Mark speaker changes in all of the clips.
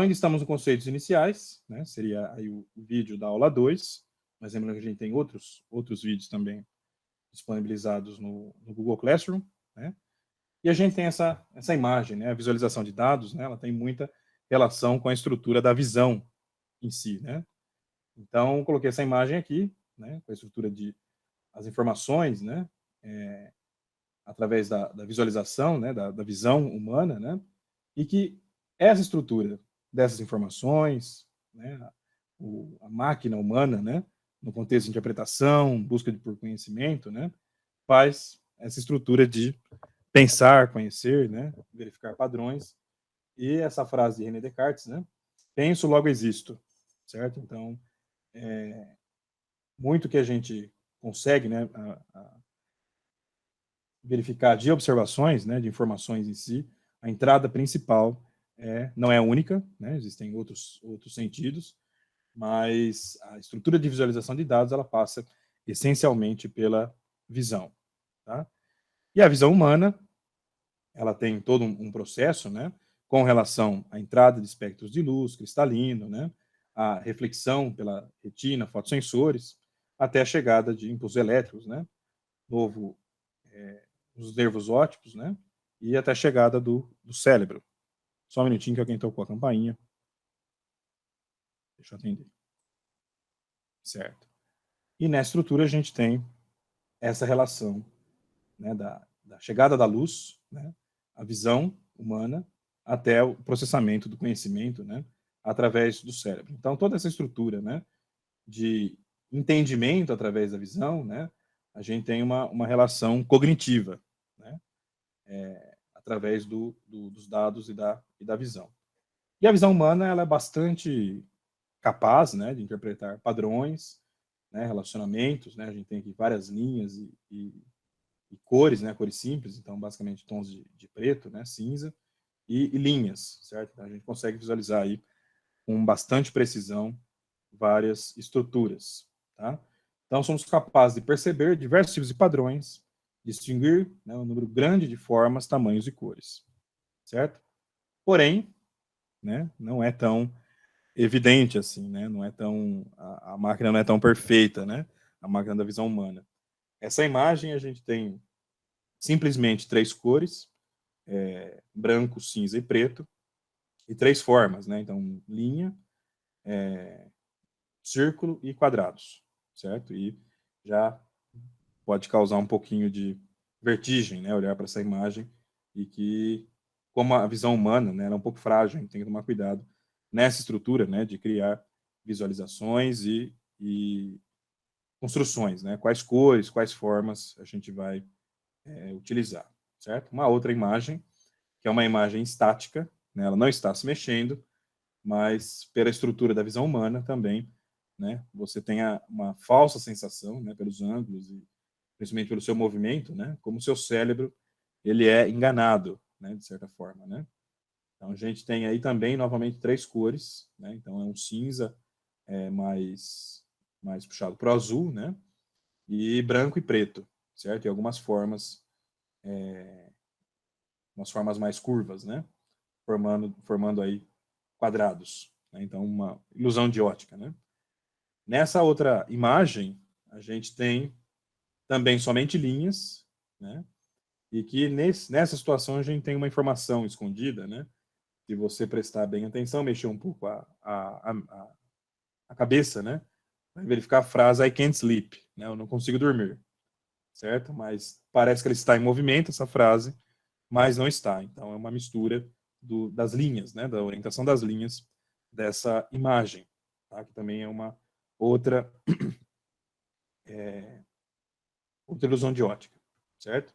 Speaker 1: Então, ainda estamos nos conceitos iniciais, né? Seria aí o vídeo da aula 2, mas lembrando que a gente tem outros vídeos também disponibilizados no Google Classroom, né? E a gente tem essa imagem, né? A visualização de dados, né? Ela tem muita relação com a estrutura da visão em si, né? Então, coloquei essa imagem aqui, né? Com a estrutura de as informações, né? Através da visualização, né? Da visão humana, né? E que essa estrutura dessas informações, né? A máquina humana, né? No contexto de interpretação, busca por conhecimento, né? Faz essa estrutura de pensar, conhecer, né? Verificar padrões. E essa frase de René Descartes, né? Penso, logo existo, certo? Então, muito que a gente consegue, né? Verificar de observações, né? De informações em si, a entrada principal não é única, né? Existem outros sentidos, mas a estrutura de visualização de dados ela passa essencialmente pela visão, tá? E a visão humana ela tem todo um processo, né, com relação à entrada de espectros de luz cristalino, né, a reflexão pela retina, fotossensores, até a chegada de impulsos elétricos, né, novo os nervos ópticos, né, e até a chegada do cérebro. Só um minutinho que alguém tocou a campainha. Deixa eu atender. Certo. E nessa estrutura a gente tem essa relação, né, da chegada da luz, né, a visão humana, até o processamento do conhecimento, né, através do cérebro. Então, toda essa estrutura, né, de entendimento através da visão, né, a gente tem uma relação cognitiva, né, através dos dados e da visão. E a visão humana ela é bastante capaz, né, de interpretar padrões, né, relacionamentos, né, a gente tem aqui várias linhas e cores, né, cores simples, então basicamente tons de preto, né, cinza, e linhas, certo? Então, a gente consegue visualizar aí com bastante precisão várias estruturas, tá? Então somos capazes de perceber diversos tipos de padrões, distinguir, né, um número grande de formas, tamanhos e cores, certo? Porém, né, não é tão evidente assim, né? Não é tão a máquina não é tão perfeita, né? A máquina da visão humana. Essa imagem a gente tem simplesmente 3 cores, branco, cinza e preto, e 3 formas, né? Então, linha, círculo e quadrados, certo? E já pode causar um pouquinho de vertigem, né? Olhar para essa imagem e que, como a visão humana, né? Ela é um pouco frágil, a gente tem que tomar cuidado nessa estrutura, né? De criar visualizações e construções, né? Quais cores, quais formas a gente vai utilizar, certo? Uma outra imagem que é uma imagem estática, né? Ela não está se mexendo, mas pela estrutura da visão humana também, né? Você tem uma falsa sensação, né? Pelos ângulos e principalmente pelo seu movimento, né? Como o seu cérebro ele é enganado, né? De certa forma, né? Então a gente tem aí também novamente 3 cores, né? Então é um cinza mais puxado para o azul, né? E branco e preto, certo? E algumas formas, umas formas mais curvas, né? Formando aí quadrados. Né? Então, uma ilusão de ótica. Né? Nessa outra imagem, a gente tem também somente linhas, né? E que nessa situação a gente tem uma informação escondida, né? Se você prestar bem atenção, mexer um pouco a cabeça, né? Vai verificar a frase I can't sleep, né? Eu não consigo dormir, certo? Mas parece que ela está em movimento, essa frase, mas não está. Então, é uma mistura das linhas, né? Da orientação das linhas dessa imagem, tá? Que também é uma outra, outra ilusão de ótica, certo?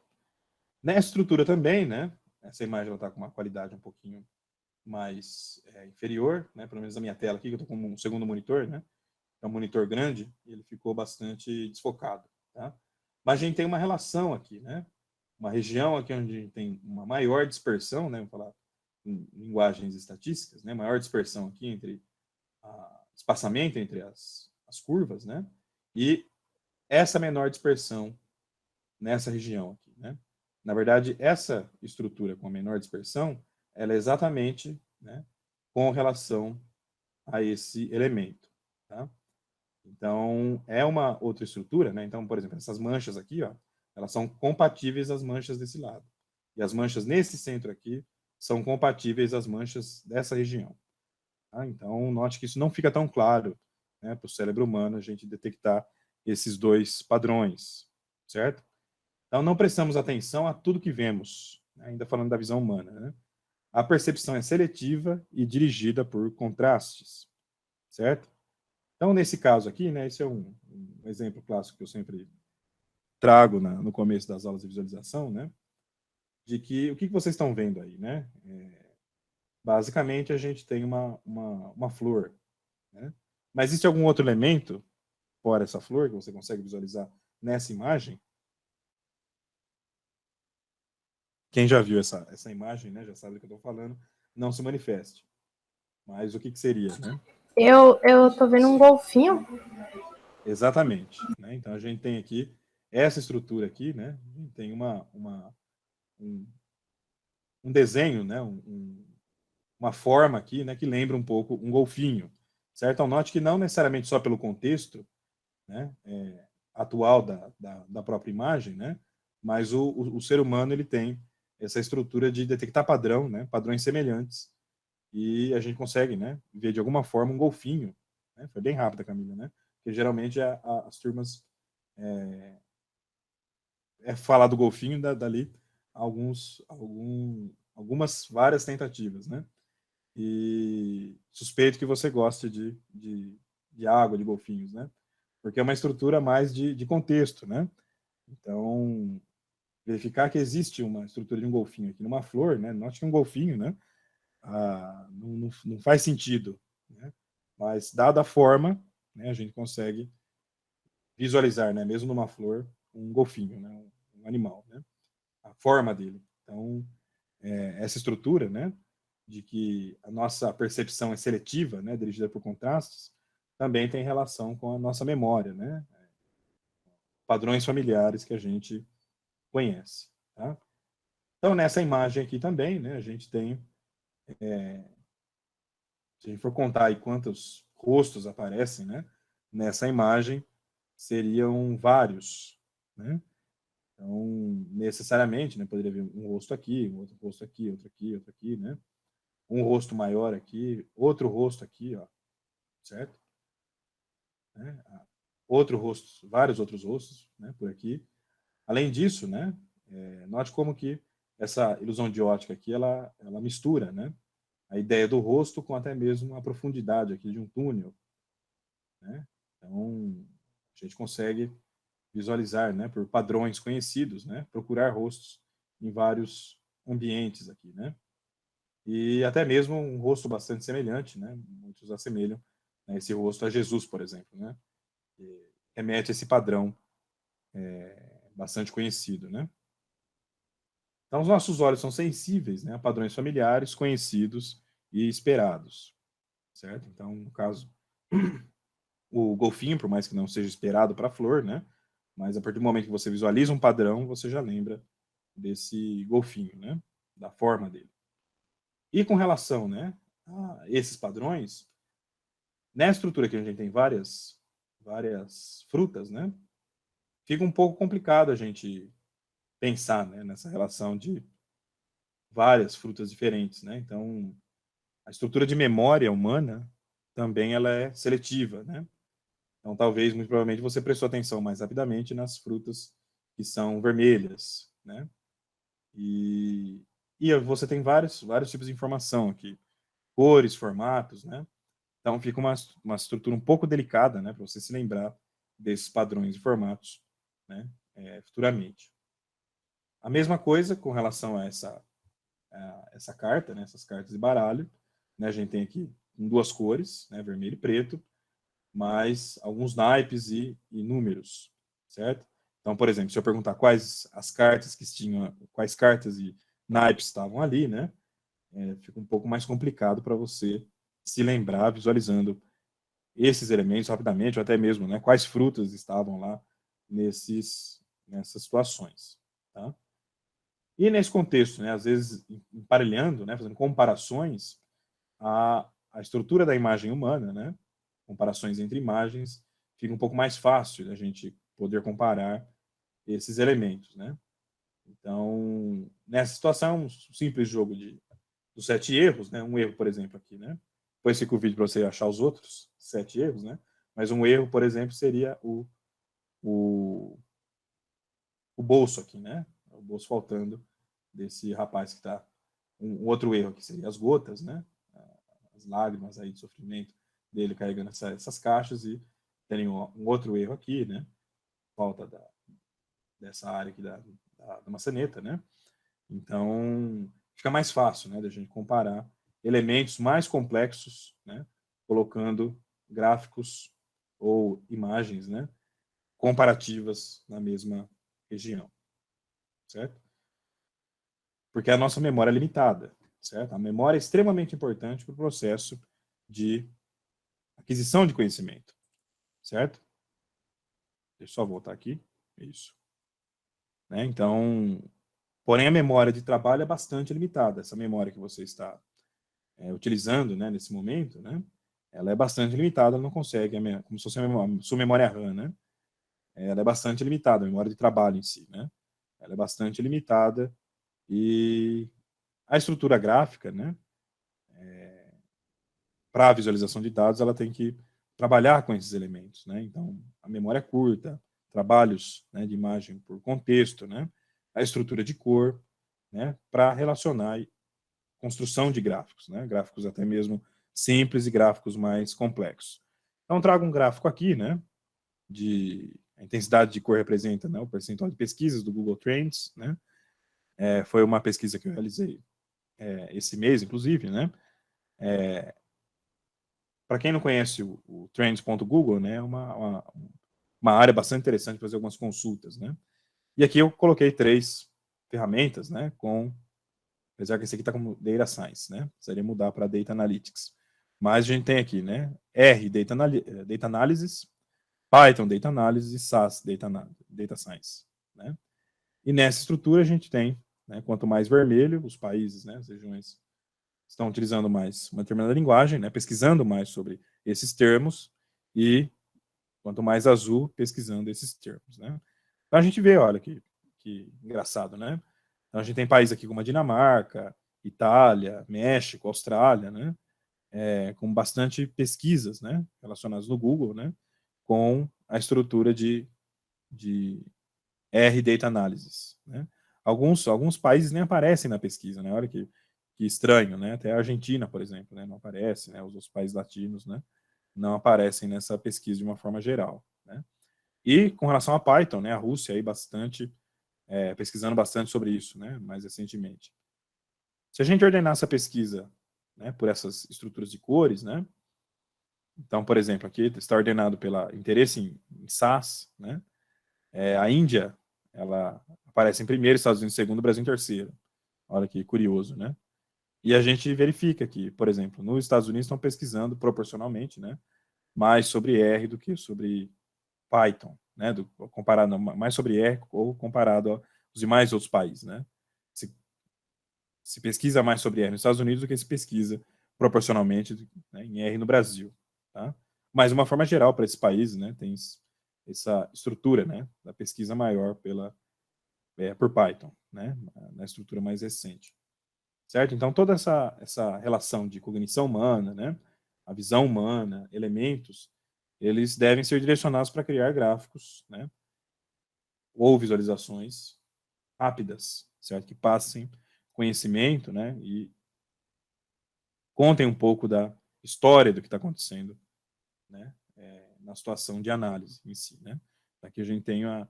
Speaker 1: Nessa estrutura também, né? Essa imagem está com uma qualidade um pouquinho mais inferior, né? Pelo menos na minha tela aqui, que eu estou com um segundo monitor, né? É um monitor grande, e ele ficou bastante desfocado, tá? Mas a gente tem uma relação aqui, né? Uma região aqui onde a gente tem uma maior dispersão, né? Vamos falar em linguagens estatísticas, né? Maior dispersão aqui entre espaçamento entre as curvas, né? E essa menor dispersão nessa região aqui, né? Na verdade, essa estrutura com a menor dispersão, ela é exatamente, né, com relação a esse elemento, tá? Então, é uma outra estrutura, né? Então, por exemplo, essas manchas aqui, ó, elas são compatíveis às manchas desse lado. E as manchas nesse centro aqui são compatíveis às manchas dessa região. Tá? Então, note que isso não fica tão claro, né, para o cérebro humano a gente detectar esses dois padrões, certo? Então, não prestamos atenção a tudo que vemos, né? Ainda falando da visão humana, né? A percepção é seletiva e dirigida por contrastes, certo? Então, nesse caso aqui, né, esse é um exemplo clássico que eu sempre trago no começo das aulas de visualização, né, de que o que vocês estão vendo aí, né? Basicamente, a gente tem uma flor, né? Mas existe algum outro elemento fora essa flor que você consegue visualizar nessa imagem? Quem já viu essa imagem, né, já sabe do que eu estou falando, não se manifeste. Mas o que seria, né?
Speaker 2: Eu tô vendo um golfinho.
Speaker 1: Exatamente. Né? Então, a gente tem aqui essa estrutura aqui, né? Tem um desenho, né? Uma forma aqui, né? Que lembra um pouco um golfinho, certo? Então, note que não necessariamente só pelo contexto, né? Atual da própria imagem, né? Mas o ser humano ele tem essa estrutura de detectar padrão, né? Padrões semelhantes, e a gente consegue, né? Ver de alguma forma um golfinho, né? Foi bem rápida, Camila, né? Porque geralmente as turmas falar do golfinho dali algumas várias tentativas, né? E suspeito que você goste de água, de golfinhos, né? Porque é uma estrutura mais de contexto, né? Então, verificar que existe uma estrutura de um golfinho aqui numa flor, né? Note que um golfinho, né? Não faz sentido, né? Mas, dada a forma, né, a gente consegue visualizar, né? Mesmo numa flor, um golfinho, né? Um animal, né? A forma dele. Então, essa estrutura, né? De que a nossa percepção é seletiva, né? Dirigida por contrastes, também tem relação com a nossa memória, né? Padrões familiares que a gente conhece, tá? Então, nessa imagem aqui também, né? A gente tem, se a gente for contar aí quantos rostos aparecem, né? Nessa imagem, seriam vários, né? Então, necessariamente, né? Poderia haver um rosto aqui, um outro rosto aqui, outro aqui, né? Um rosto maior aqui, outro rosto aqui, ó, certo? Né? Outro rosto, vários outros rostos, né, por aqui. Além disso, né, note como que essa ilusão de ótica aqui, ela mistura, né, a ideia do rosto com até mesmo a profundidade aqui de um túnel, né? Então, a gente consegue visualizar, né, por padrões conhecidos, né, procurar rostos em vários ambientes aqui, né? E até mesmo um rosto bastante semelhante, né? Muitos assemelham, né, esse rosto a Jesus, por exemplo, né? Que remete a esse padrão bastante conhecido, né? Então, os nossos olhos são sensíveis, né, a padrões familiares, conhecidos e esperados, certo? Então, no caso, o golfinho, por mais que não seja esperado para a flor, né? Mas a partir do momento que você visualiza um padrão, você já lembra desse golfinho, né? Da forma dele. E com relação, né, a esses padrões, nessa estrutura que a gente tem várias frutas, né? Fica um pouco complicado a gente pensar, né, nessa relação de várias frutas diferentes, né? Então, a estrutura de memória humana também ela é seletiva, né? Então, talvez, muito provavelmente, você prestou atenção mais rapidamente nas frutas que são vermelhas, né? E você tem vários tipos de informação aqui, cores, formatos, né? Então, fica uma estrutura um pouco delicada, né? Para você se lembrar desses padrões e formatos, né? Futuramente. A mesma coisa com relação a essa carta, né? Essas cartas de baralho, né? A gente tem aqui em duas cores, né? Vermelho e preto, mais alguns naipes e números, certo? Então, por exemplo, se eu perguntar quais as cartas que tinham, quais cartas e naipes estavam ali, né? Fica um pouco mais complicado para você se lembrar visualizando esses elementos rapidamente, ou até mesmo, né? Quais frutas estavam lá nessas situações, tá? E nesse contexto, né? Às vezes emparelhando, né? Fazendo comparações, a estrutura da imagem humana, né? Comparações entre imagens, fica um pouco mais fácil da gente poder comparar esses elementos, né? Então, nessa situação, um simples jogo dos 7 erros, né? Um erro, por exemplo, aqui, né? Depois fica o vídeo para você achar os outros 7 erros, né? Mas um erro, por exemplo, seria o, o bolso aqui, né? O bolso faltando desse rapaz que está. Um outro erro aqui seria as gotas, né? As lágrimas aí de sofrimento dele carregando essas caixas, e tem um outro erro aqui, né? Falta dessa área aqui da maçaneta, né? Então, fica mais fácil, né, da gente comparar elementos mais complexos, né, colocando gráficos ou imagens, né, comparativas na mesma região, certo? Porque a nossa memória é limitada, certo? A memória é extremamente importante para o processo de aquisição de conhecimento, certo? Deixa eu só voltar aqui. Isso. Né? Então, porém, a memória de trabalho é bastante limitada. Essa memória que você está utilizando, né, nesse momento, né, ela é bastante limitada, ela não consegue, como se fosse a sua memória RAM, né? Ela é bastante limitada, a memória de trabalho em si, né? Ela é bastante limitada, e a estrutura gráfica, né, para a visualização de dados, ela tem que trabalhar com esses elementos, né? Então, a memória curta, trabalhos, né, de imagem por contexto, né? A estrutura de cor, né, para relacionar construção de gráficos, né? Gráficos até mesmo simples e gráficos mais complexos. Então, trago um gráfico aqui, né? A intensidade de cor representa, né, o percentual de pesquisas do Google Trends, né? Foi uma pesquisa que eu realizei esse mês, inclusive, né? Para quem não conhece o Trends.google, né? Uma área bastante interessante para fazer algumas consultas, né? E aqui eu coloquei 3 ferramentas, né? Apesar que esse aqui está como Data Science, né? Precisaria mudar para Data Analytics. Mas a gente tem aqui, né? R, Data Analysis, Python, Data Analysis, e SAS, Data Science, né? E nessa estrutura a gente tem, né, quanto mais vermelho, os países, né, as regiões estão utilizando mais uma determinada linguagem, né, pesquisando mais sobre esses termos, e quanto mais azul, pesquisando esses termos, né? Então a gente vê, olha, que engraçado, né? Então a gente tem países aqui como a Dinamarca, Itália, México, Austrália, né? Com bastante pesquisas, né? Relacionadas no Google, né? Com a estrutura de R Data Analysis, né? Alguns países nem aparecem na pesquisa, né? Olha que estranho, né? Até a Argentina, por exemplo, né? Não aparece, né? Os outros países latinos, né? Não aparecem nessa pesquisa de uma forma geral, né? E com relação a Python, né? A Rússia aí pesquisando bastante sobre isso, né? Mais recentemente. Se a gente ordenar essa pesquisa, né, por essas estruturas de cores, né? Então, por exemplo, aqui está ordenado pela interesse em SAS, né? A Índia, ela aparece em primeiro, Estados Unidos em segundo, Brasil em terceiro. Olha que curioso, né? E a gente verifica que, por exemplo, nos Estados Unidos estão pesquisando proporcionalmente, né, mais sobre R do que sobre Python, né, comparado mais sobre R ou comparado aos demais outros países, né? Se pesquisa mais sobre R nos Estados Unidos do que se pesquisa proporcionalmente, né, em R no Brasil, tá? Mas de uma forma geral para esses países, né, tem essa estrutura, né, da pesquisa maior por Python, né, na estrutura mais recente, certo? Então toda essa relação de cognição humana, né, a visão humana, elementos, eles devem ser direcionados para criar gráficos, né, ou visualizações rápidas, certo? Que passem conhecimento, né, e contem um pouco da história do que está acontecendo, né, na situação de análise em si, né? Aqui a gente tem a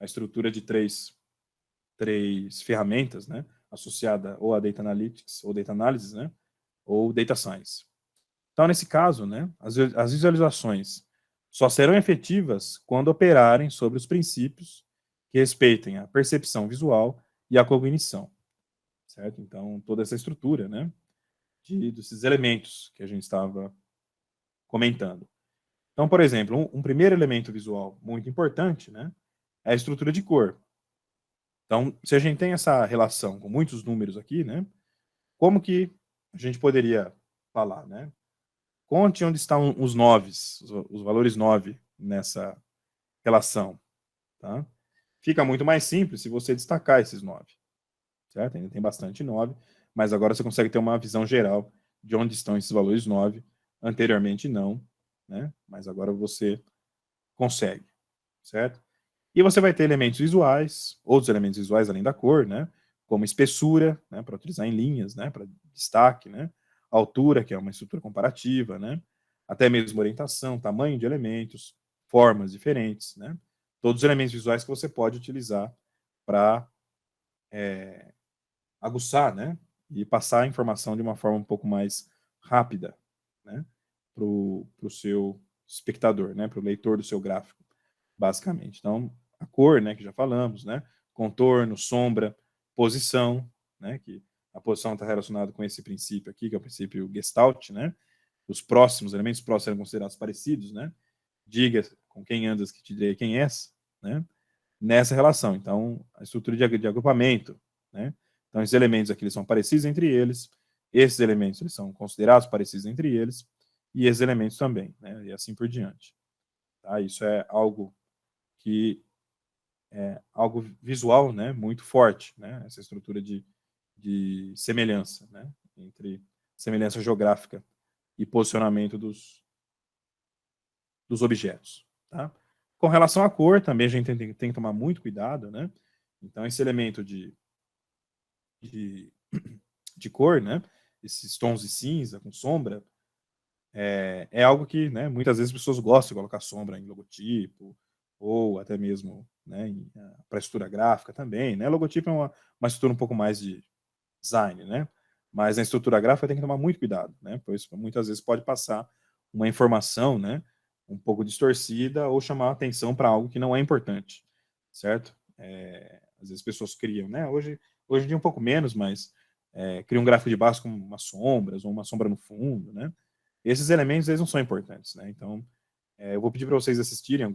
Speaker 1: estrutura de três ferramentas, né, associada ou a Data Analytics, ou Data Analysis, né, ou Data Science. Então, nesse caso, né, as visualizações só serão efetivas quando operarem sobre os princípios que respeitem a percepção visual e a cognição, certo? Então, toda essa estrutura, né, desses elementos que a gente estava comentando. Então, por exemplo, um primeiro elemento visual muito importante, né, é a estrutura de cor. Então, se a gente tem essa relação com muitos números aqui, né, como que a gente poderia falar, né? Conte onde estão os noves, os valores 9 nessa relação, tá? Fica muito mais simples se você destacar esses 9, certo? Ainda tem bastante 9, mas agora você consegue ter uma visão geral de onde estão esses valores 9. Anteriormente não, né? Mas agora você consegue, certo? E você vai ter elementos visuais, outros elementos visuais além da cor, né? Como espessura, né? Para utilizar em linhas, né? Para destaque, né? Altura, que é uma estrutura comparativa, né? Até mesmo orientação, tamanho de elementos, formas diferentes, né? Todos os elementos visuais que você pode utilizar para aguçar, né? E passar a informação de uma forma um pouco mais rápida, né? Para o seu espectador, né? Para o leitor do seu gráfico, basicamente. Então, a cor, né? Que já falamos, né? Contorno, sombra, posição, né? Que a posição está relacionada com esse princípio aqui, que é o princípio Gestalt, né? Os próximos, elementos próximos serão considerados parecidos, né? Diga com quem andas que te direi quem és, né? Nessa relação. Então, a estrutura de agrupamento, né? Então, esses elementos aqui eles são parecidos entre eles, esses elementos eles são considerados parecidos entre eles, e esses elementos também, né? E assim por diante. Tá? Isso é algo que é algo visual, né? Muito forte, né? Essa estrutura de semelhança, né? Entre semelhança geográfica e posicionamento dos objetos. Tá? Com relação à cor, também a gente tem que tomar muito cuidado, né? Então, esse elemento de, de cor, né? Esses tons de cinza com sombra, é algo que, né, muitas vezes as pessoas gostam de colocar sombra em logotipo, ou até mesmo, né, para estrutura gráfica também, né? Logotipo é uma estrutura um pouco mais de design, né? Mas na estrutura gráfica tem que tomar muito cuidado, né? Pois muitas vezes pode passar uma informação, né, um pouco distorcida ou chamar a atenção para algo que não é importante, certo? Às vezes as pessoas criam, né? Hoje em dia um pouco menos, mas criam um gráfico de base com umas sombras ou uma sombra no fundo, né? Esses elementos eles não são importantes, né? Então eu vou pedir para vocês assistirem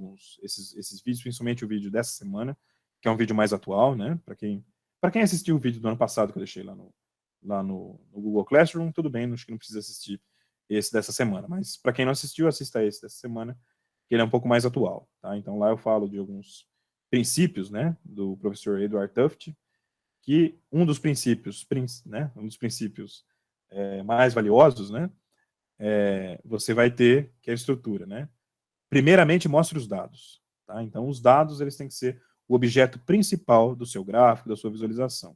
Speaker 1: esses vídeos, principalmente o vídeo dessa semana, que é um vídeo mais atual, né? Para quem assistiu o vídeo do ano passado que eu deixei lá no Google Classroom, tudo bem, acho que não precisa assistir esse dessa semana. Mas para quem não assistiu, assista esse dessa semana, que ele é um pouco mais atual. Tá? Então lá eu falo de alguns princípios, né, do professor Edward Tufte, que um dos princípios mais valiosos, né, você vai ter que é a estrutura, né? Primeiramente, mostre os dados. Tá? Então, os dados eles têm que ser o objeto principal do seu gráfico, da sua visualização.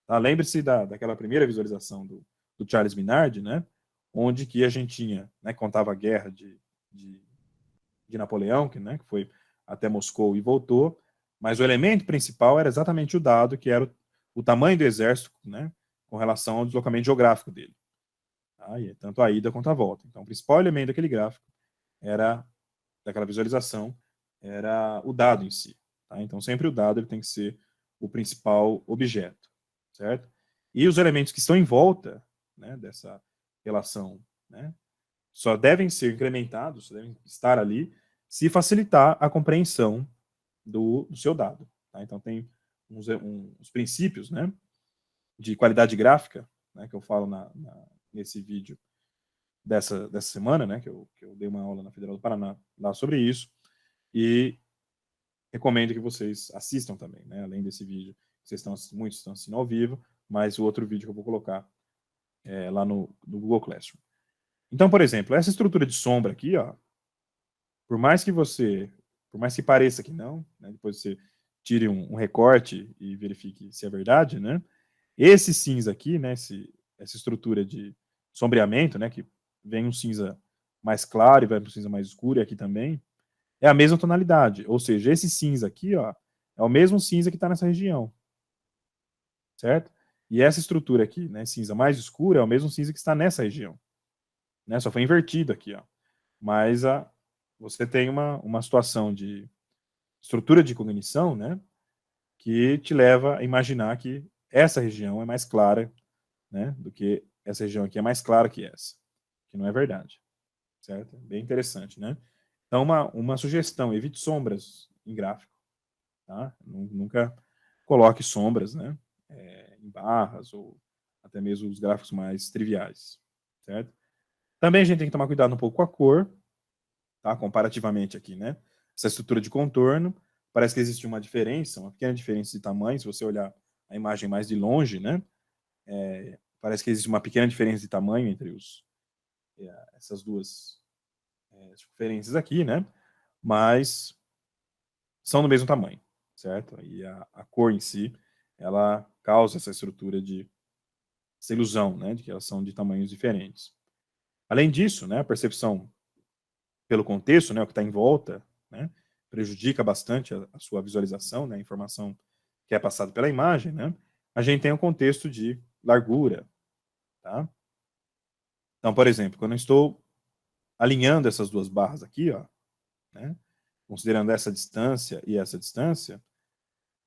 Speaker 1: Tá? Lembre-se daquela primeira visualização do Charles Minard, né? Onde que a gente tinha, né, contava a guerra de Napoleão, que foi até Moscou e voltou, mas o elemento principal era exatamente o dado, que era o tamanho do exército, né, com relação ao deslocamento geográfico dele. Tá? E tanto a ida quanto a volta. Então, o principal elemento daquele gráfico daquela visualização, era o dado em si. Tá? Então, sempre o dado ele tem que ser o principal objeto, certo? E os elementos que estão em volta, né, dessa relação, né, só devem ser incrementados, devem estar ali, se facilitar a compreensão do seu dado. Tá? Então, tem uns princípios, né, de qualidade gráfica, né, que eu falo nesse vídeo dessa semana, né, que eu dei uma aula na Federal do Paraná lá sobre isso, e recomendo que vocês assistam também, né, além desse vídeo, muitos estão assistindo ao vivo, mas o outro vídeo que eu vou colocar lá no Google Classroom. Então, por exemplo, essa estrutura de sombra aqui, ó, por mais que pareça que não, né, depois você tire um recorte e verifique se é verdade, né, esse cinza aqui, né, essa estrutura de sombreamento, né, que vem um cinza mais claro e vai para um cinza mais escuro, e aqui também, é a mesma tonalidade. Ou seja, esse cinza aqui, ó, é o mesmo cinza que está nessa região. Certo? E essa estrutura aqui, né, cinza mais escura, é o mesmo cinza que está nessa região. Né? Só foi invertido aqui. Ó. Mas você tem uma situação de estrutura de cognição, né, que te leva a imaginar que essa região é mais clara, né, do que essa região aqui é mais clara que essa. Que não é verdade. Certo? Bem interessante, né? Então, uma sugestão, evite sombras em gráfico. Tá? Nunca coloque sombras, né? Em barras ou até mesmo os gráficos mais triviais, certo? Também a gente tem que tomar cuidado um pouco com a cor, tá? Comparativamente aqui, né? Essa estrutura de contorno, parece que existe uma diferença, uma pequena diferença de tamanho, se você olhar a imagem mais de longe, né? Parece que existe uma pequena diferença de tamanho entre essas duas diferenças aqui, né? Mas são do mesmo tamanho, certo? E a cor em si, ela causa essa estrutura essa ilusão, né? De que elas são de tamanhos diferentes. Além disso, né? A percepção pelo contexto, né? O que está em volta, né? Prejudica bastante a sua visualização, né? A informação que é passada pela imagem, né? A gente tem um contexto de largura, tá? Então, por exemplo, quando eu estou alinhando essas duas barras aqui, ó, né? Considerando essa distância e essa distância,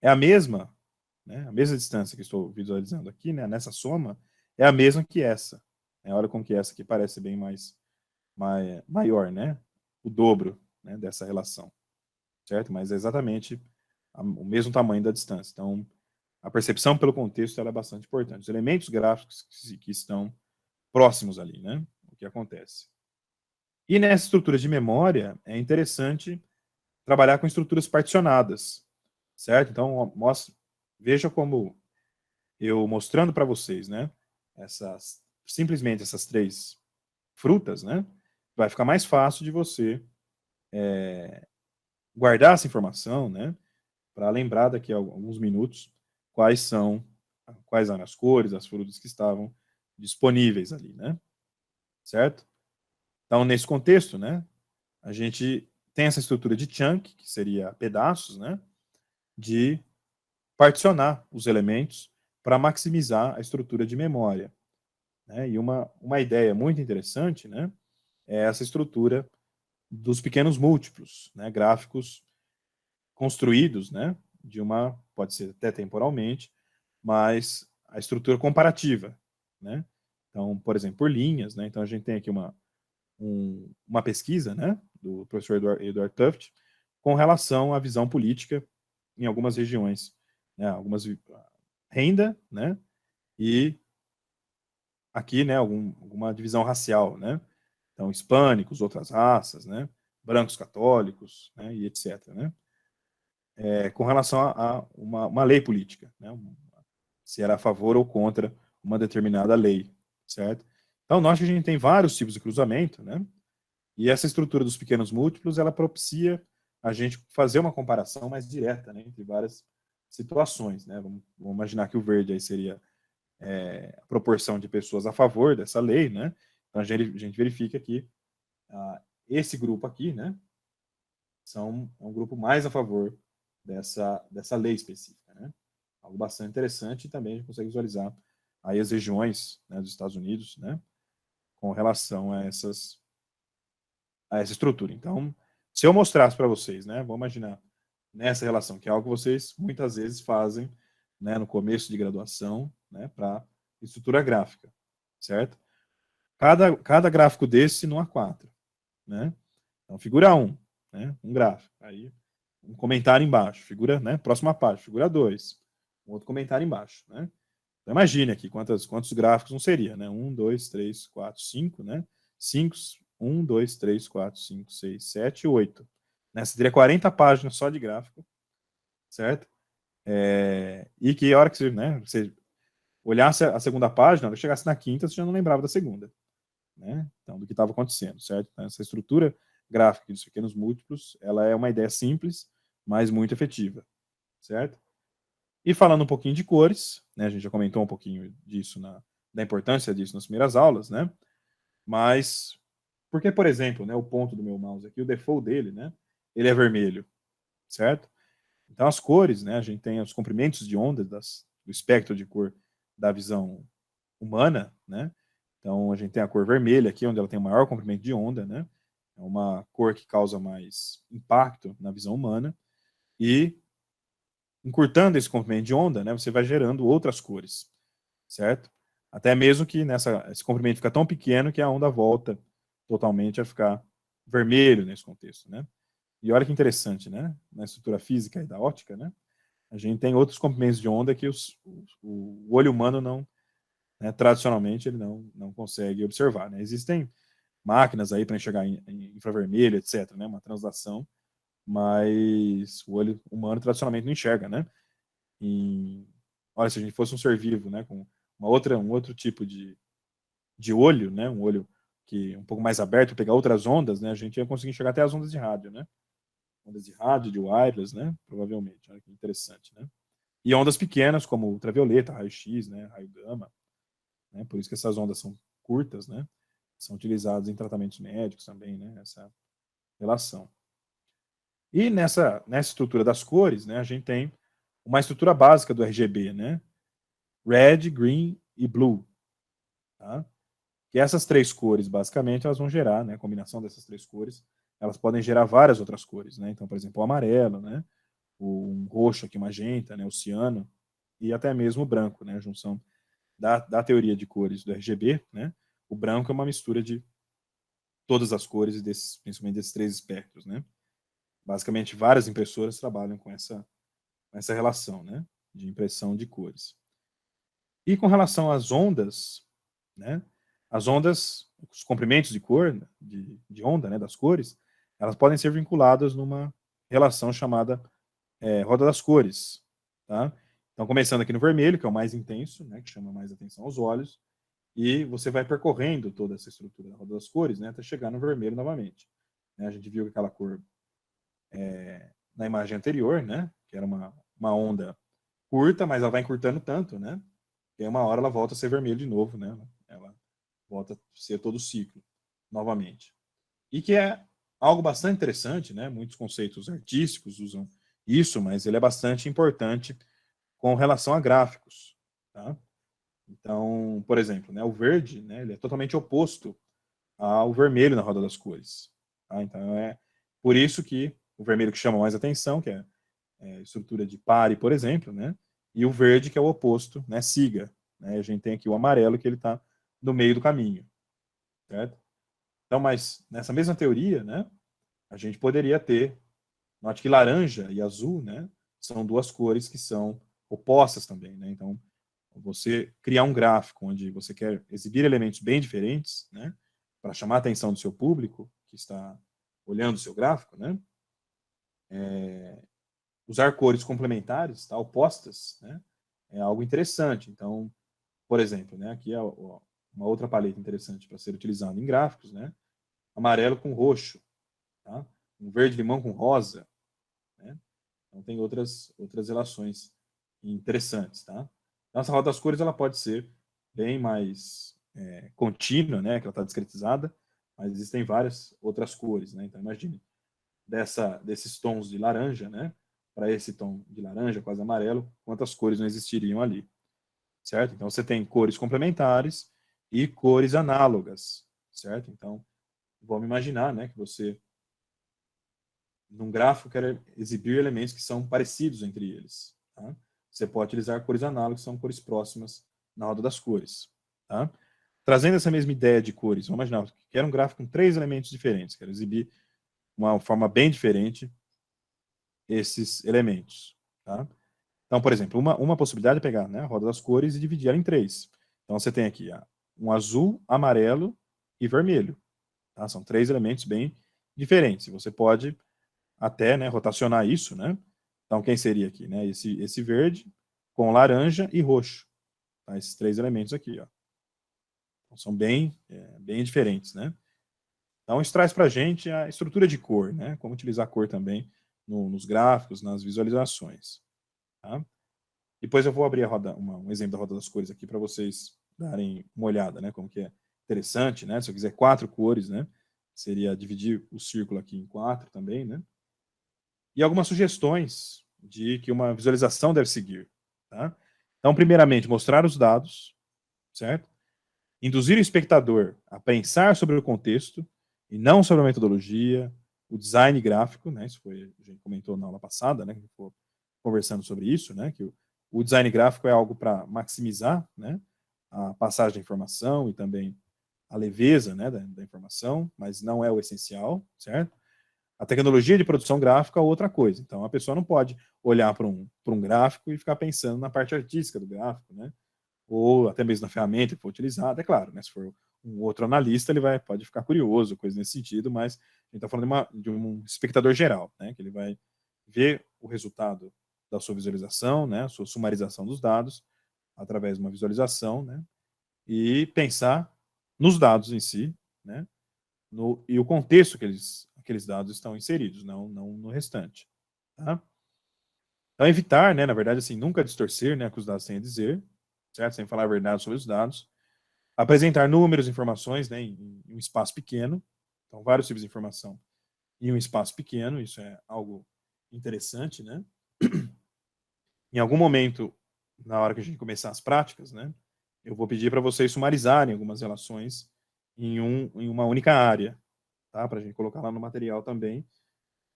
Speaker 1: é a mesma, né? A mesma distância que estou visualizando aqui, né? Nessa soma, é a mesma que essa. Olha como que essa aqui parece bem maior, né? O dobro, né, dessa relação, certo? Mas é exatamente o mesmo tamanho da distância. Então, a percepção pelo contexto ela é bastante importante. Os elementos gráficos que estão próximos ali, né? O que acontece. E nessa estrutura de memória, é interessante trabalhar com estruturas particionadas, certo? Então, veja como eu mostrando para vocês, né? Simplesmente essas três frutas, né? Vai ficar mais fácil de você guardar essa informação, né? Para lembrar daqui a alguns minutos quais eram as cores, as frutas que estavam disponíveis ali, né? Certo? Então, nesse contexto, né? A gente tem essa estrutura de chunk, que seria pedaços, né? De particionar os elementos para maximizar a estrutura de memória. Né? E uma ideia muito interessante, né? É essa estrutura dos pequenos múltiplos, né? Gráficos construídos, né? Pode ser até temporalmente, mas a estrutura comparativa, né? Então, por exemplo, por linhas, né? Então a gente tem aqui uma pesquisa, né? Do professor Edward Tufte com relação à visão política em algumas regiões, né? Algumas renda, né? E aqui, né? Alguma divisão racial, né? Então, hispânicos, outras raças, né? Brancos católicos, né? E etc, né? Com relação a uma lei política, né? Se era a favor ou contra uma determinada lei, certo? Então, nós que a gente tem vários tipos de cruzamento, né? E essa estrutura dos pequenos múltiplos, ela propicia a gente fazer uma comparação mais direta, né? Entre várias situações, né? Vamos imaginar que o verde aí seria a proporção de pessoas a favor dessa lei, né? Então, a gente verifica que esse grupo aqui, né? É um grupo mais a favor dessa lei específica, né? Algo bastante interessante e também a gente consegue visualizar aí as regiões, né, dos Estados Unidos, né, com relação a essa estrutura. Então, se eu mostrasse para vocês, né, vamos imaginar nessa relação, que é algo que vocês muitas vezes fazem, né, no começo de graduação, né, para estrutura gráfica, certo? Cada gráfico desse no A4, né? Então, figura 1, né, um gráfico. Aí, um comentário embaixo, figura, né, próxima página, figura 2, um outro comentário embaixo, né? Então, imagine aqui quantos gráficos não seria, né? 1, 2, 3, 4, 5, né? 5, 1, 2, 3, 4, 5, 6, 7, 8. Né? Você teria 40 páginas só de gráfico, certo? E que a hora que você olhasse a segunda página, quando chegasse na quinta, você já não lembrava da segunda, né? Então, do que estava acontecendo, certo? Então, essa estrutura gráfica dos pequenos múltiplos, ela é uma ideia simples, mas muito efetiva, certo? E falando um pouquinho de cores, né, a gente já comentou um pouquinho disso, da importância disso nas primeiras aulas, né? Mas, porque, por exemplo, né, o ponto do meu mouse aqui, o default dele, né, ele é vermelho, certo? Então, as cores, né, a gente tem os comprimentos de onda do espectro de cor da visão humana, né? Então, a gente tem a cor vermelha aqui, onde ela tem o maior comprimento de onda, né? É uma cor que causa mais impacto na visão humana. E encurtando esse comprimento de onda, né, você vai gerando outras cores, certo? Até mesmo que esse comprimento fica tão pequeno que a onda volta totalmente a ficar vermelho nesse contexto, né? E olha que interessante, né? Na estrutura física e da óptica, né? A gente tem outros comprimentos de onda que o olho humano não, né, tradicionalmente, ele não consegue observar, né? Existem máquinas aí para enxergar em infravermelho, etc., né? Uma translação, mas o olho humano tradicionalmente não enxerga, né? Olha, se a gente fosse um ser vivo, né, com um outro tipo de olho, né, um olho que um pouco mais aberto, pegar outras ondas, né, a gente ia conseguir enxergar até as ondas de rádio, né? Ondas de rádio, de wireless, né? Provavelmente. Olha que interessante, né? E ondas pequenas, como ultravioleta, raio-x, né? Raio gama, né? Por isso que essas ondas são curtas, né? São utilizadas em tratamentos médicos também, né? Essa relação. E nessa estrutura das cores, né? A gente tem uma estrutura básica do RGB, né? Red, green e blue, tá? Que essas três cores, basicamente, elas vão gerar, né? A combinação dessas três cores, elas podem gerar várias outras cores, né? Então, por exemplo, o amarelo, né? Um roxo aqui, magenta, né? O ciano, e até mesmo o branco, né? A junção da teoria de cores do RGB, né? O branco é uma mistura de todas as cores, e principalmente desses três espectros, né? Basicamente, várias impressoras trabalham com essa relação, né? De impressão de cores. E com relação às ondas, né? As ondas, os comprimentos de cor, de onda, né? Das cores, elas podem ser vinculadas numa relação chamada roda das cores, tá? Então, começando aqui no vermelho, que é o mais intenso, né? Que chama mais atenção aos olhos, e você vai percorrendo toda essa estrutura da roda das cores, né? Até chegar no vermelho novamente. Né? A gente viu aquela cor na imagem anterior, né? Que era uma onda curta, mas ela vai encurtando tanto, né? E aí uma hora ela volta a ser vermelho de novo, né? Ela volta a ser todo o ciclo, novamente. E que é algo bastante interessante, né? Muitos conceitos artísticos usam isso, mas ele é bastante importante com relação a gráficos, tá? Então, por exemplo, né, o verde, né, ele é totalmente oposto ao vermelho na roda das cores. Tá? Então, é por isso que o vermelho que chama mais atenção, que é a estrutura de pare, por exemplo, né, e o verde, que é o oposto, né, siga. Né, a gente tem aqui o amarelo, que ele está no meio do caminho. Certo? Então, mas nessa mesma teoria, né, a gente poderia ter, note que laranja e azul, né, são duas cores que são opostas também. Né? Então, você criar um gráfico onde você quer exibir elementos bem diferentes, né, para chamar a atenção do seu público que está olhando o seu gráfico, né, usar cores complementares, tá, opostas, né, é algo interessante. Então, por exemplo, né, aqui é uma outra paleta interessante para ser utilizada em gráficos, né, amarelo com roxo, tá, um verde limão com rosa, né, então tem outras relações interessantes, tá. Nossa roda das cores ela pode ser bem mais contínua, né, que ela está discretizada, mas existem várias outras cores, né? Então imagine desses tons de laranja, né, para esse tom de laranja quase amarelo, quantas cores não existiriam ali, certo? Então você tem cores complementares e cores análogas, certo? Então vamos imaginar, né, que você num gráfico quer exibir elementos que são parecidos entre eles, tá? Você pode utilizar cores análogas, que são cores próximas na roda das cores. Tá? Trazendo essa mesma ideia de cores, vamos imaginar que quero um gráfico com três elementos diferentes, quero exibir de uma forma bem diferente esses elementos. Tá? Então, por exemplo, uma possibilidade é pegar, né, a roda das cores e dividir ela em três. Então, você tem aqui um azul, amarelo e vermelho. Tá? São três elementos bem diferentes. Você pode até, né, rotacionar isso, né? Então, quem seria aqui? Né? Esse verde com laranja e roxo. Tá? Esses três elementos aqui. Ó. Então, são bem diferentes. Né? Então, isso traz para a gente a estrutura de cor, né? Como utilizar a cor também nos gráficos, nas visualizações. Tá? Depois eu vou abrir um exemplo da roda das cores aqui para vocês darem uma olhada, né? Como que é interessante, né? Se eu quiser 4 cores, né? Seria dividir o círculo aqui em 4 também, né? E algumas sugestões de que uma visualização deve seguir. Tá? Então, primeiramente, mostrar os dados, certo? Induzir o espectador a pensar sobre o contexto e não sobre a metodologia, o design gráfico, né? Isso foi, a gente comentou na aula passada, né? Que ficou conversando sobre isso, né? Que o design gráfico é algo para maximizar, né? A passagem da informação e também a leveza, né? Da informação, mas não é o essencial, certo? A tecnologia de produção gráfica é outra coisa. Então, a pessoa não pode olhar para um gráfico e ficar pensando na parte artística do gráfico, né? Ou até mesmo na ferramenta que for utilizada, é claro, né? Se for um outro analista ele pode ficar curioso, coisa nesse sentido, mas a gente está falando de um espectador geral, né, que ele vai ver o resultado da sua visualização, né, a sua sumarização dos dados, através de uma visualização, né, e pensar nos dados em si, né, e o contexto que aqueles dados estão inseridos, não no restante. Tá? Então, evitar, né, na verdade, assim, nunca distorcer, né, o que os dados têm a dizer, certo? Sem falar a verdade sobre os dados. Apresentar números, informações, né, em um espaço pequeno. Então, vários tipos de informação em um espaço pequeno, isso é algo interessante, né? Em algum momento, na hora que a gente começar as práticas, né, eu vou pedir para vocês sumarizarem algumas relações em uma única área, tá? Para a gente colocar lá no material também,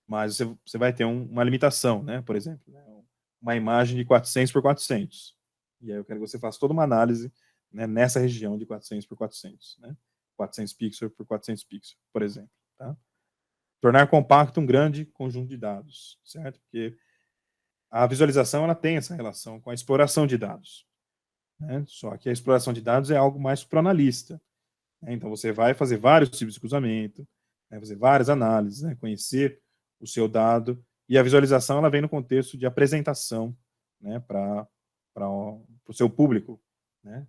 Speaker 1: mas você vai ter uma limitação, né? Por exemplo, né? Uma imagem de 400 por 400. E aí eu quero que você faça toda uma análise, né, nessa região de 400 por 400, né? 400 pixels por 400 pixels, por exemplo, tá? Tornar compacto um grande conjunto de dados, certo? Porque a visualização ela tem essa relação com a exploração de dados, né? Só que a exploração de dados é algo mais para o analista, né? Então você vai fazer vários tipos de cruzamento, né, fazer várias análises, né, conhecer o seu dado, e a visualização ela vem no contexto de apresentação, né, para o seu público, né,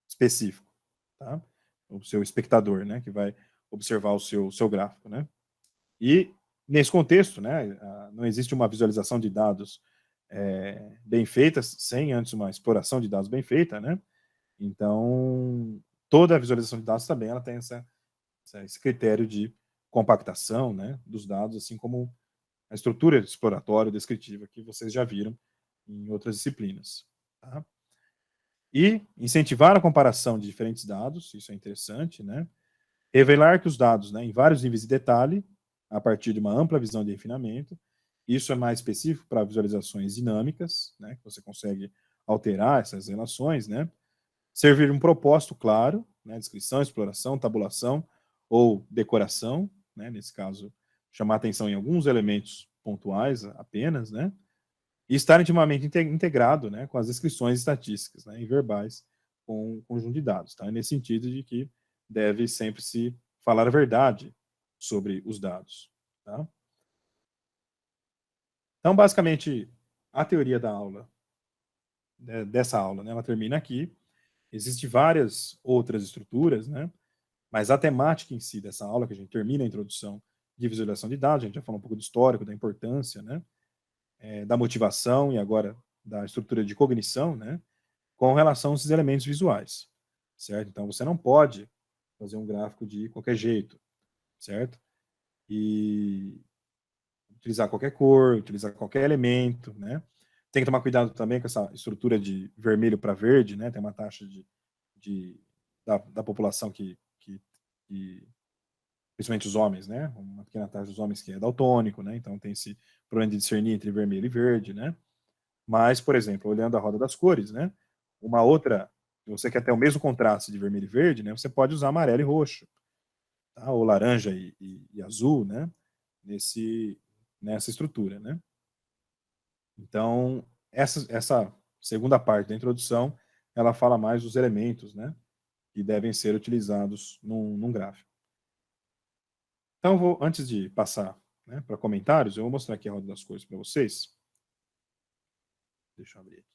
Speaker 1: específico, tá? O seu espectador, né, que vai observar o seu gráfico, né? E nesse contexto, né, não existe uma visualização de dados bem feita sem antes uma exploração de dados bem feita, né? Então, toda a visualização de dados também ela tem esse critério de compactação, né, dos dados, assim como a estrutura exploratória descritiva que vocês já viram em outras disciplinas. Tá? E incentivar a comparação de diferentes dados, isso é interessante, né? Revelar que os dados, né, em vários níveis de detalhe, a partir de uma ampla visão de refinamento, isso é mais específico para visualizações dinâmicas, né, que você consegue alterar essas relações, né? Servir um propósito claro, né, descrição, exploração, tabulação ou decoração, né, nesse caso, chamar atenção em alguns elementos pontuais apenas, né, e estar intimamente integrado, né, com as descrições estatísticas, né, e verbais com o conjunto de dados, tá? Nesse sentido de que deve sempre se falar a verdade sobre os dados, tá? Então, basicamente, a teoria da aula, né, dessa aula, né, ela termina aqui. Existem várias outras estruturas, né? Mas a temática em si dessa aula, que a gente termina a introdução de visualização de dados, a gente já falou um pouco do histórico, da importância, né? Da motivação e agora da estrutura de cognição, né? Com relação a esses elementos visuais, certo? Então, você não pode fazer um gráfico de qualquer jeito, certo? E utilizar qualquer cor, utilizar qualquer elemento, né? Tem que tomar cuidado também com essa estrutura de vermelho para verde, né? Tem uma taxa da população que, principalmente os homens, né? Uma pequena taxa dos homens que é daltônico, né? Então tem esse problema de discernir entre vermelho e verde, né? Mas, por exemplo, olhando a roda das cores, né? Uma outra, se você quer ter o mesmo contraste de vermelho e verde, né? Você pode usar amarelo e roxo, tá? Ou laranja e azul, né? Nessa estrutura, né? Então, essa segunda parte da introdução, ela fala mais dos elementos, né? Que devem ser utilizados num gráfico. Então, antes de passar, né, para comentários, eu vou mostrar aqui a roda das cores para vocês. Deixa eu abrir aqui.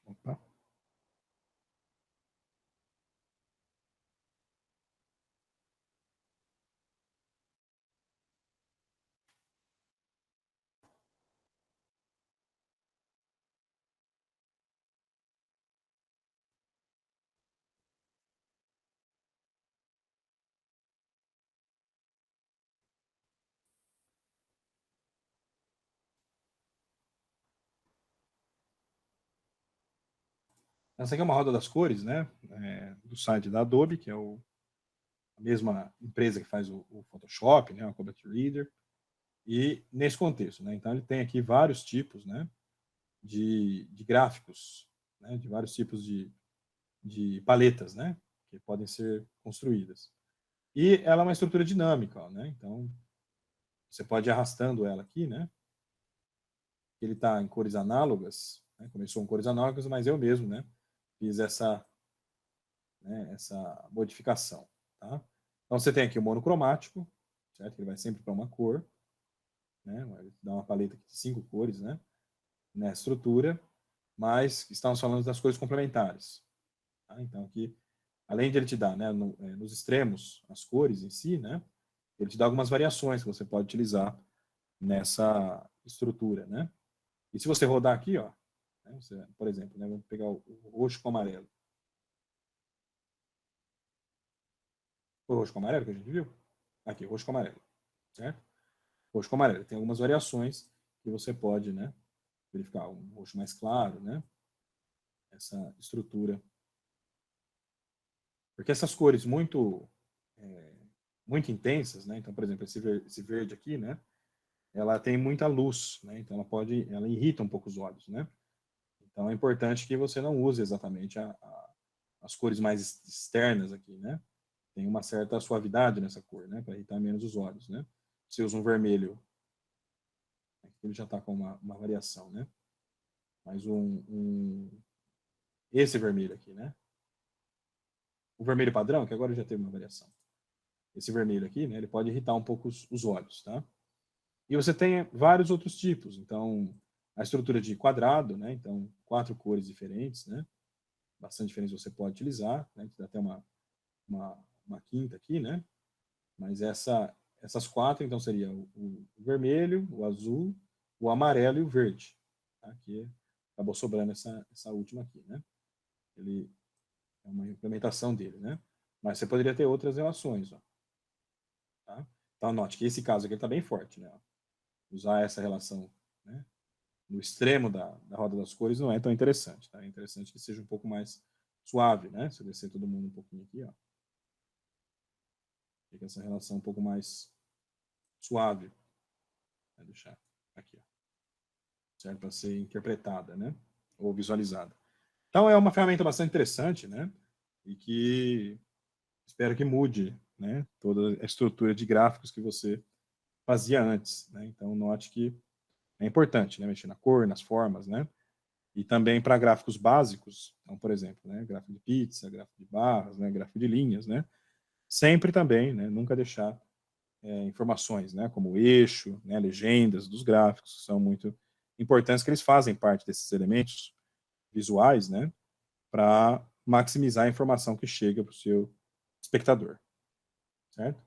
Speaker 1: Opa. Essa aqui é uma roda das cores, né? Do site da Adobe, que é a mesma empresa que faz o Photoshop, né? O Acrobat Reader. E nesse contexto, né? Então ele tem aqui vários tipos, né? De gráficos, né? De vários tipos de paletas, né? Que podem ser construídas. E ela é uma estrutura dinâmica, né? Então você pode ir arrastando ela aqui, né? Ele está em cores análogas, né? Começou em cores análogas, mas eu mesmo, né, fiz essa modificação, tá? Então você tem aqui o monocromático, certo? Ele vai sempre para uma cor, né? Vai dar uma paleta aqui de 5 cores, né? Na estrutura, mas estamos falando das cores complementares, tá? Então aqui, além de ele te dar, né, nos extremos as cores em si, né? Ele te dá algumas variações que você pode utilizar nessa estrutura, né? E se você rodar aqui, ó, né, você, por exemplo, né, vamos pegar o roxo com amarelo. O roxo com amarelo que a gente viu? Aqui, roxo com amarelo, certo? Roxo com amarelo. Tem algumas variações que você pode, né, verificar. Um roxo mais claro, né? Essa estrutura. Porque essas cores muito intensas, né? Então, por exemplo, esse verde aqui, né? Ela tem muita luz, né? Então ela irrita um pouco os olhos, né? Então é importante que você não use exatamente as cores mais externas aqui, né? Tem uma certa suavidade nessa cor, né? Para irritar menos os olhos, né? Você usa um vermelho, ele já está com uma variação, né? Mas esse vermelho aqui, né? O vermelho padrão, que agora já teve uma variação. Esse vermelho aqui, né? Ele pode irritar um pouco os olhos, tá? E você tem vários outros tipos. Então, a estrutura de quadrado, né? Então, 4 cores diferentes, né? Bastante diferentes você pode utilizar, né? Dá até uma quinta aqui, né? Mas essas 4, então, seria o vermelho, o azul, o amarelo e o verde. Tá? Aqui acabou sobrando essa última aqui, né? Ele é uma implementação dele, né? Mas você poderia ter outras relações, ó. Tá? Então, note que esse caso aqui está bem forte, né? Usar essa relação, né, no extremo da roda das cores não é tão interessante, tá? É interessante que seja um pouco mais suave, né? Se eu descer todo mundo um pouquinho aqui, ó. Fica essa relação um pouco mais suave. Vou deixar aqui, ó. Certo? Para ser interpretada, né? Ou visualizada. Então, é uma ferramenta bastante interessante, né? E que espero que mude, né? Toda a estrutura de gráficos que você fazia antes, né? Então, note que é importante, né? Mexer na cor, nas formas, né? E também para gráficos básicos, então, por exemplo, né? Gráfico de pizza, gráfico de barras, né? Gráfico de linhas, né? Sempre também, né? Nunca deixar informações, né? Como o eixo, né? Legendas dos gráficos, que são muito importantes, que eles fazem parte desses elementos visuais, né? Para maximizar a informação que chega para o seu espectador, certo?